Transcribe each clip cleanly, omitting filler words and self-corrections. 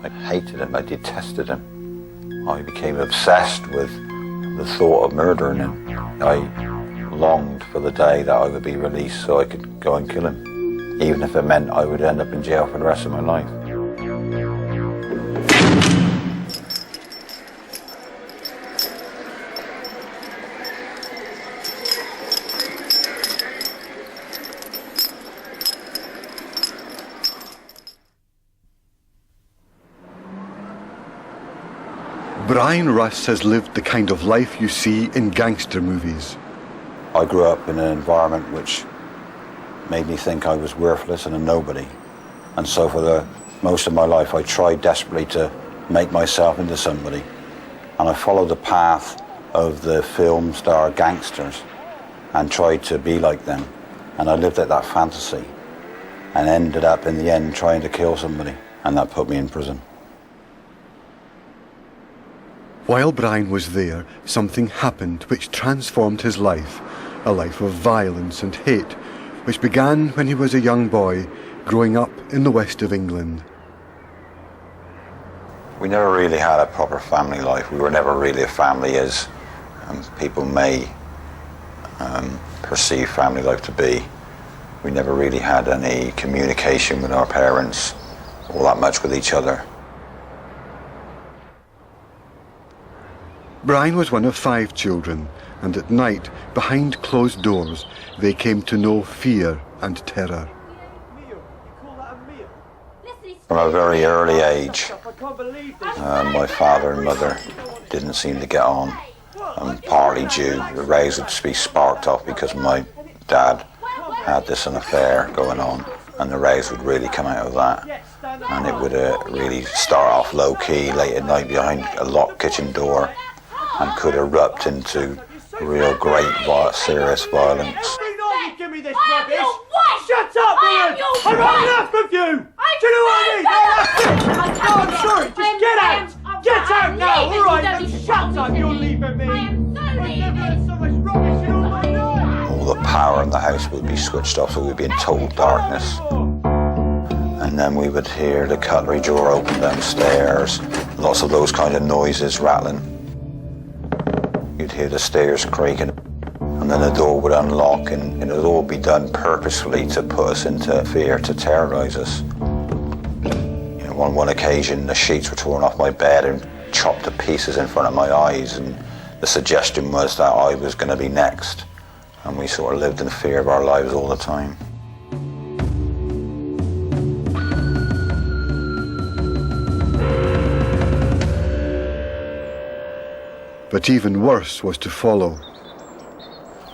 I hated him, I detested him. I became obsessed with the thought of murdering him. I longed for the day that I would be released so I could go and kill him, even if it meant I would end up in jail for the rest of my life. Brian Russ has lived the kind of life you see in gangster movies. I grew up in an environment which made me think I was worthless and a nobody. And so for the most of my life I tried desperately to make myself into somebody. And I followed the path of the film star gangsters and tried to be like them. And I lived at that fantasy and ended up in the end trying to kill somebody, and that put me in prison. While Brian was there, something happened which transformed his life, a life of violence and hate, which began when he was a young boy growing up in the west of England. We never really had a proper family life. We were never really a family as people may perceive family life to be. We never really had any communication with our parents, all that much with each other. Brian was one of 5 children, and at night, behind closed doors, they came to know fear and terror. From a very early age, my father and mother didn't seem to get on, partly due, the rays would be sparked off because my dad had an affair going on, and the rays would really come out of that. And it would really start off low-key, late at night behind a locked kitchen door, and could erupt into real great, serious violence. Every night you give me this rubbish! Shut up, woman! I've had enough of you! Do you know what I mean? That's it! No, I'm sorry, just get out! Get out now! Alright, then shut up, you're leaving me! I've never heard so much rubbish in all my life! All the power in the house would be switched off, so we'd be in total darkness. And then we would hear the cutlery drawer open downstairs, lots of those kind of noises rattling. You'd hear the stairs creaking, and then the door would unlock, and it would all be done purposefully to put us into fear, to terrorise us. You know, on one occasion, the sheets were torn off my bed and chopped to pieces in front of my eyes, and the suggestion was that I was going to be next, and we sort of lived in fear of our lives all the time. But even worse was to follow.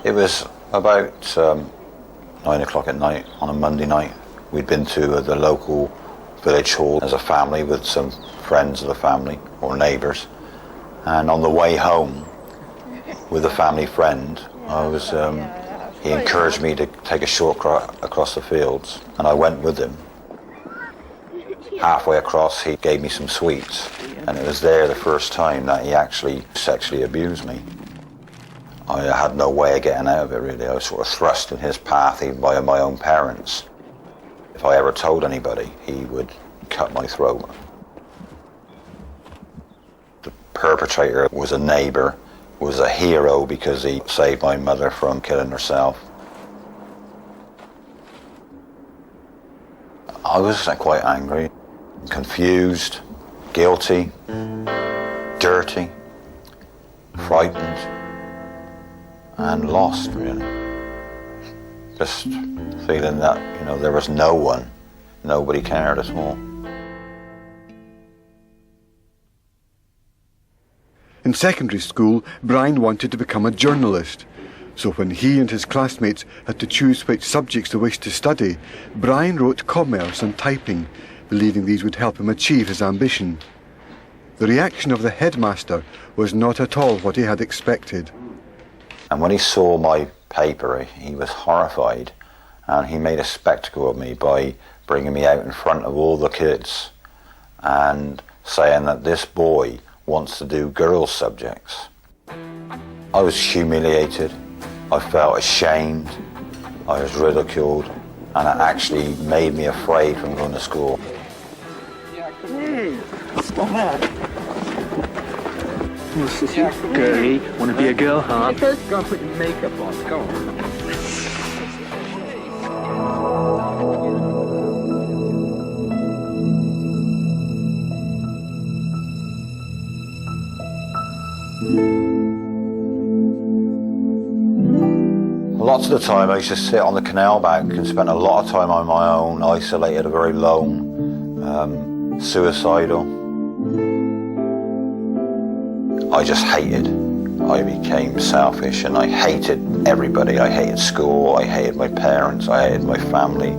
It was about 9 o'clock at night on a Monday night. We'd been to the local village hall as a family with some friends of the family or neighbours. And on the way home with a family friend, he encouraged me to take a shortcut across the fields, and I went with him. Halfway across, he gave me some sweets, and it was there the first time that he actually sexually abused me. I had no way of getting out of it, really. I was sort of thrust in his path, even by my own parents. If I ever told anybody, he would cut my throat. The perpetrator was a neighbour, was a hero because he saved my mother from killing herself. I was quite angry, confused, guilty, dirty, frightened, and lost, really. Just feeling that, you know, there was no one, nobody cared at all. In secondary school, Brian wanted to become a journalist. So when he and his classmates had to choose which subjects they wished to study, Brian wrote commerce and typing, believing these would help him achieve his ambition. The reaction of the headmaster was not at all what he had expected. And when he saw my paper, he was horrified, and he made a spectacle of me by bringing me out in front of all the kids and saying that this boy wants to do girls' subjects. I was humiliated, I felt ashamed, I was ridiculed, and it actually made me afraid from going to school. Hey, come on. What's this, you girly? Want to be a girl, huh? Go and put your makeup on, go on. Lots of the time I used to sit on the canal bank and spend a lot of time on my own, isolated, very alone, suicidal. I just hated. I became selfish and I hated everybody. I hated school, I hated my parents, I hated my family,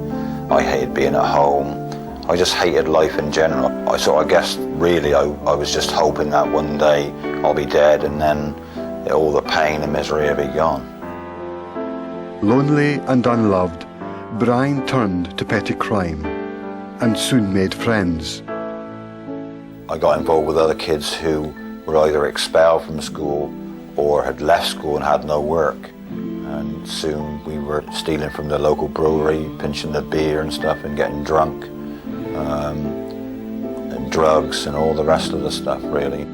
I hated being at home. I just hated life in general. I guess really I was just hoping that one day I'll be dead and then all the pain and misery will be gone. Lonely and unloved, Brian turned to petty crime and soon made friends. I got involved with other kids who were either expelled from school or had left school and had no work. And soon we were stealing from the local brewery, pinching the beer and stuff and getting drunk, and drugs and all the rest of the stuff, really.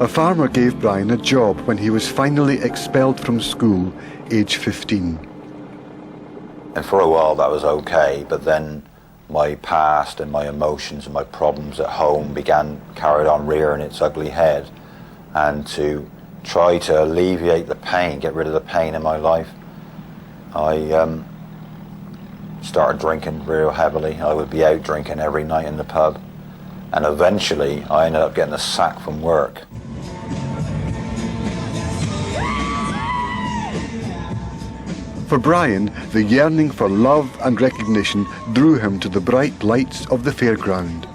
A farmer gave Brian a job when he was finally expelled from school, age 15. And for a while that was okay, but then my past and my emotions and my problems at home carried on rearing its ugly head. And to try to alleviate the pain, get rid of the pain in my life, I started drinking real heavily. I would be out drinking every night in the pub. And eventually I ended up getting a sack from work. For Brian, the yearning for love and recognition drew him to the bright lights of the fairground.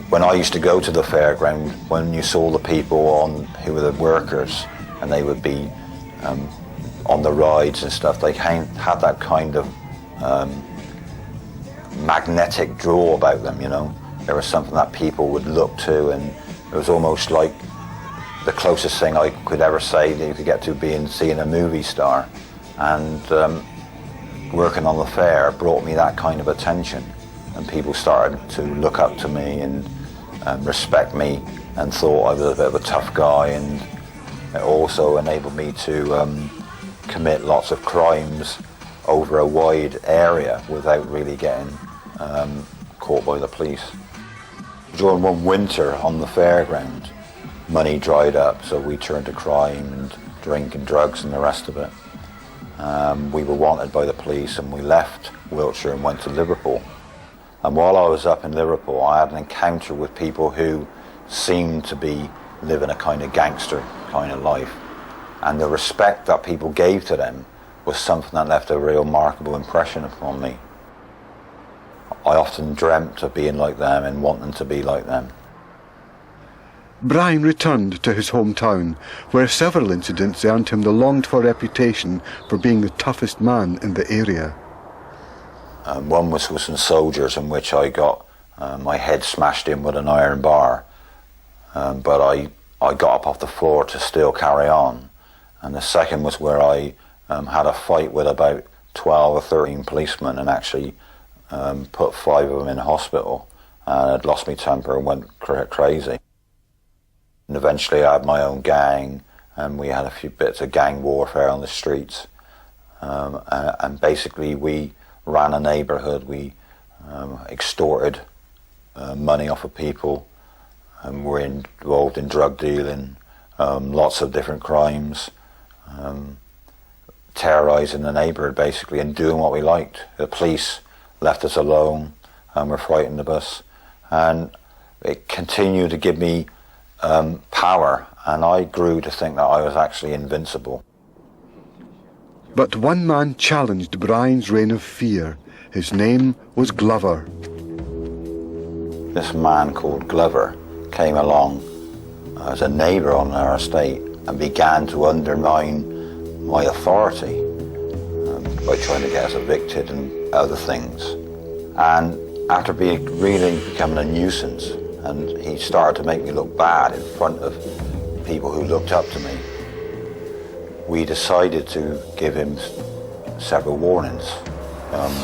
When I used to go to the fairground, when you saw the people who were the workers, and they would be on the rides and stuff, they had that kind of magnetic draw about them, you know. There was something that people would look to, and it was almost like the closest thing I could ever say that you could get to seeing a movie star. And working on the fair brought me that kind of attention, and people started to look up to me and respect me and thought I was a bit of a tough guy, and it also enabled me to commit lots of crimes over a wide area without really getting caught by the police. During one winter on the fairground, money dried up, so we turned to crime and drink and drugs and the rest of it. We were wanted by the police, and we left Wiltshire and went to Liverpool. And while I was up in Liverpool, I had an encounter with people who seemed to be living a kind of gangster kind of life. And the respect that people gave to them was something that left a real remarkable impression upon me. I often dreamt of being like them and wanting to be like them. Brian returned to his hometown, where several incidents earned him the longed-for reputation for being the toughest man in the area. One was with some soldiers in which I got my head smashed in with an iron bar, but I got up off the floor to still carry on. And the second was where I had a fight with about 12 or 13 policemen and actually put 5 of them in hospital, and I'd lost my temper and went crazy. And eventually I had my own gang, and we had a few bits of gang warfare on the streets. And basically we ran a neighbourhood, we extorted money off of people, and were involved in drug dealing, lots of different crimes, terrorising the neighbourhood basically, and doing what we liked. The police left us alone and were frightened of us, and it continued to give me power, and I grew to think that I was actually invincible. But one man challenged Brian's reign of fear. His name was Glover. This man called Glover came along as a neighbour on our estate and began to undermine my authority by trying to get us evicted and other things. And after really becoming a nuisance, and he started to make me look bad in front of people who looked up to me, we decided to give him several warnings.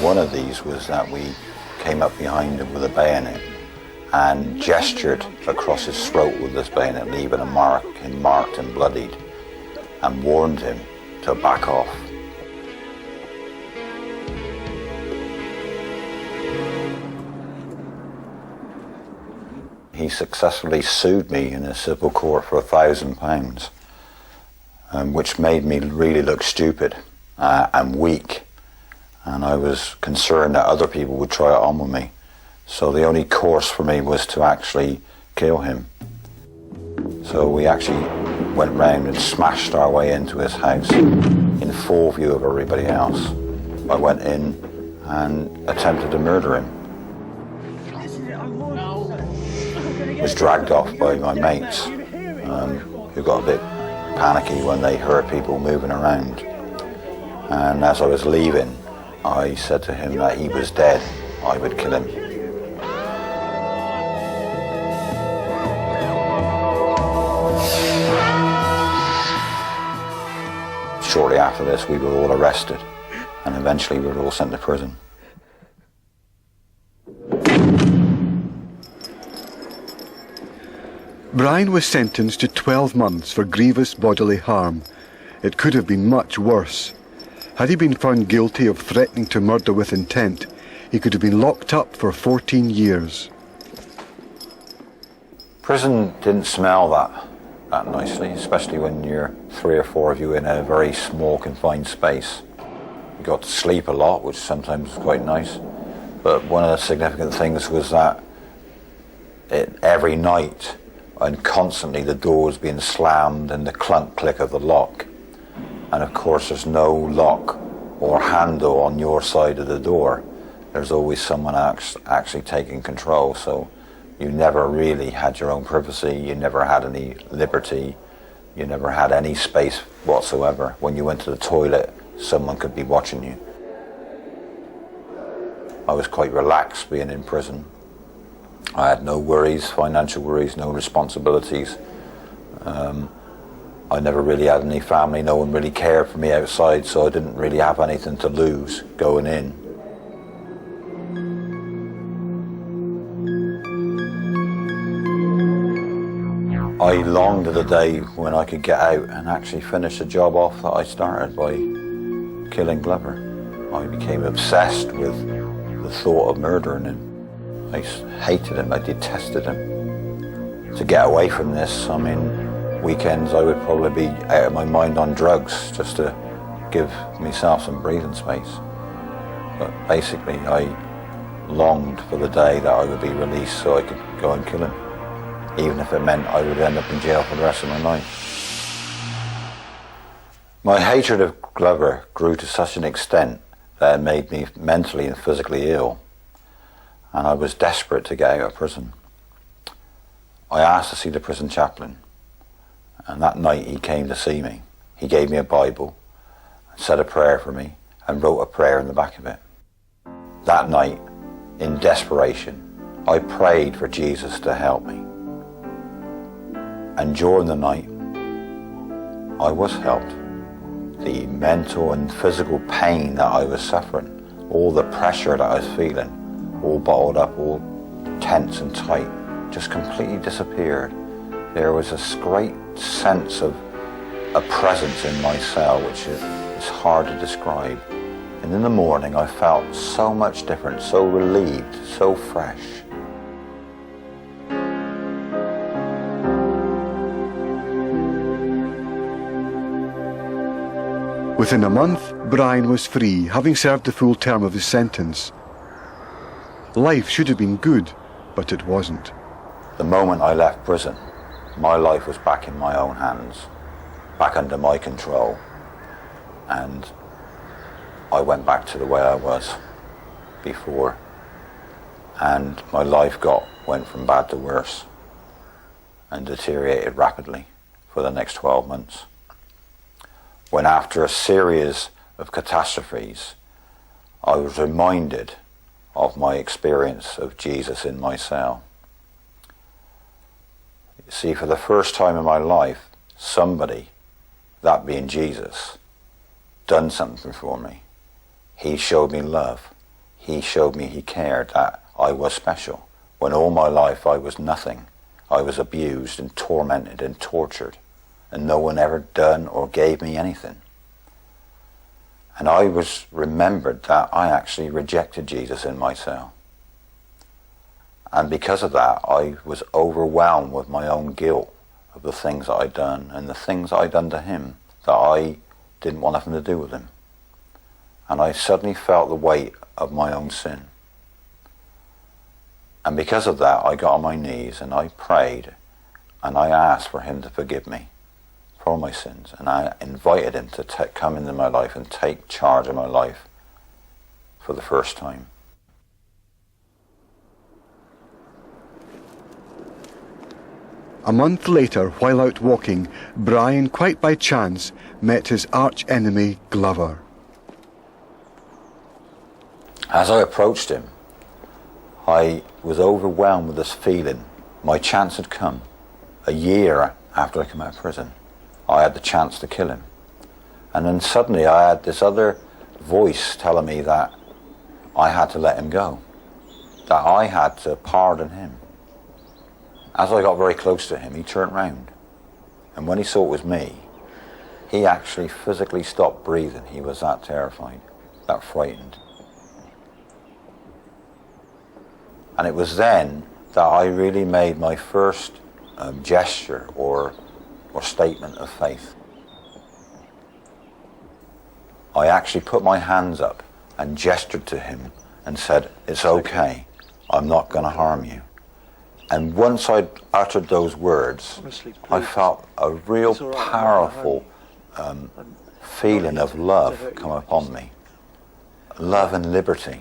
One of these was that we came up behind him with a bayonet and gestured across his throat with this bayonet, leaving a mark, and marked and bloodied, and warned him to back off. He successfully sued me in a civil court for £1,000, which made me really look stupid and weak. And I was concerned that other people would try it on with me. So the only course for me was to actually kill him. So we actually went round and smashed our way into his house in full view of everybody else. I went in and attempted to murder him. Was dragged off by my mates, who got a bit panicky when they heard people moving around. And as I was leaving, I said to him that he was dead, I would kill him. Shortly after this, we were all arrested, and eventually we were all sent to prison. Brian was sentenced to 12 months for grievous bodily harm. It could have been much worse. Had he been found guilty of threatening to murder with intent, he could have been locked up for 14 years. Prison didn't smell that nicely, especially when you're 3 or 4 of you in a very small confined space. You got to sleep a lot, which sometimes was quite nice. But one of the significant things was that every night and constantly the door was being slammed and the clunk click of the lock. And of course there's no lock or handle on your side of the door. There's always someone actually taking control, so you never really had your own privacy, you never had any liberty, you never had any space whatsoever. When you went to the toilet, someone could be watching you. I was quite relaxed being in prison. I had no worries, financial worries, no responsibilities. I never really had any family, no one really cared for me outside, so I didn't really have anything to lose going in. I longed to the day when I could get out and actually finish the job off that I started by killing Glover. I became obsessed with the thought of murdering him. I hated him, I detested him. To get away from this, I mean, weekends I would probably be out of my mind on drugs just to give myself some breathing space. But basically I longed for the day that I would be released so I could go and kill him, even if it meant I would end up in jail for the rest of my life. My hatred of Glover grew to such an extent that it made me mentally and physically ill, and I was desperate to get out of prison. I asked to see the prison chaplain, and that night he came to see me. He gave me a Bible, said a prayer for me, and wrote a prayer in the back of it. That night, in desperation, I prayed for Jesus to help me. And during the night, I was helped. The mental and physical pain that I was suffering, all the pressure that I was feeling, all bottled up, all tense and tight, just completely disappeared. There was this great sense of a presence in my cell which is hard to describe. And in the morning I felt so much different, so relieved, so fresh. Within a month, Brian was free, having served the full term of his sentence. Life should have been good, but it wasn't. The moment I left prison, my life was back in my own hands, back under my control, and I went back to the way I was before, and my life went from bad to worse and deteriorated rapidly for the next 12 months. When after a series of catastrophes, I was reminded of my experience of Jesus in my cell. You see, for the first time in my life, somebody, that being Jesus, done something for me. He showed me love. He showed me he cared, that I was special. When all my life I was nothing. I was abused and tormented and tortured, and no one ever done or gave me anything. And I was remembered that I actually rejected Jesus in my cell. And because of that, I was overwhelmed with my own guilt of the things that I'd done and the things I'd done to him that I didn't want nothing to do with him. And I suddenly felt the weight of my own sin. And because of that, I got on my knees and I prayed and I asked for him to forgive me for all my sins. And I invited him to come into my life and take charge of my life for the first time. A month later, while out walking, Brian, quite by chance, met his arch-enemy Glover. As I approached him, I was overwhelmed with this feeling. My chance had come. A year after I came out of prison, I had the chance to kill him. And then suddenly I had this other voice telling me that I had to let him go, that I had to pardon him. As I got very close to him, he turned round. And when he saw it was me, he actually physically stopped breathing. He was that terrified, that frightened. And it was then that I really made my first gesture or statement of faith. I actually put my hands up and gestured to him and said, "It's okay, I'm not going to harm you." And once I'd uttered those words, I felt a real powerful feeling of love come upon me. Love and liberty.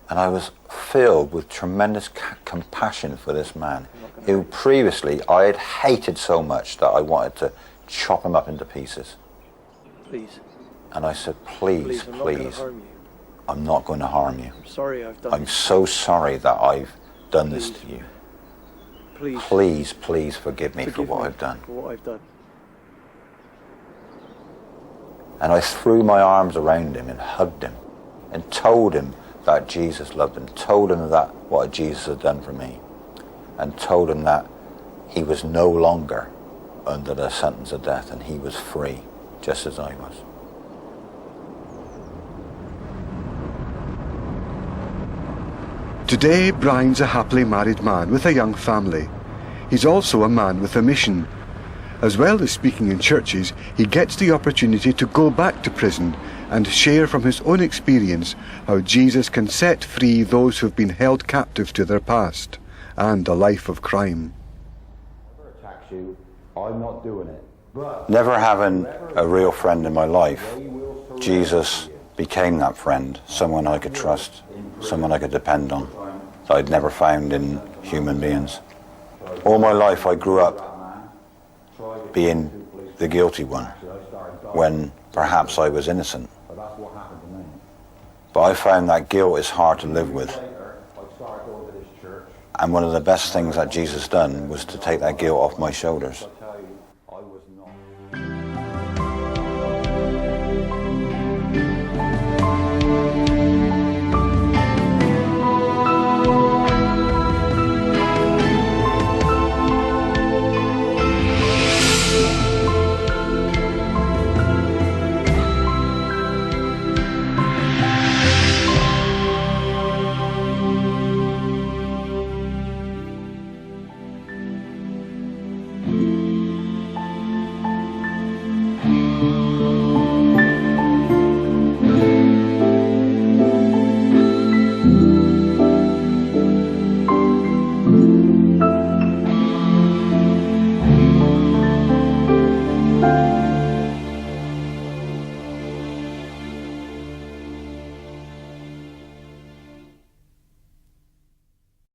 And I was filled with tremendous compassion for this man, who previously I had hated so much that I wanted to chop him up into pieces. Please. And I said, please, please, I'm not going to harm you. I'm sorry I've done I'm so sorry that I've done this to you. Please. Please, please forgive me for what I've done. For what I've done. And I threw my arms around him and hugged him and told him that Jesus loved him, told him that what Jesus had done for me, and told him that he was no longer under the sentence of death and he was free, just as I was. Today, Brian's a happily married man with a young family. He's also a man with a mission. As well as speaking in churches, he gets the opportunity to go back to prison and share from his own experience how Jesus can set free those who've been held captive to their past and a life of crime. I'm not doing it. Never having a real friend in my life, Jesus became that friend, someone I could trust, someone I could depend on, that I'd never found in human beings. All my life I grew up being the guilty one, when perhaps I was innocent. But I found that guilt is hard to live with. And one of the best things that Jesus done was to take that guilt off my shoulders.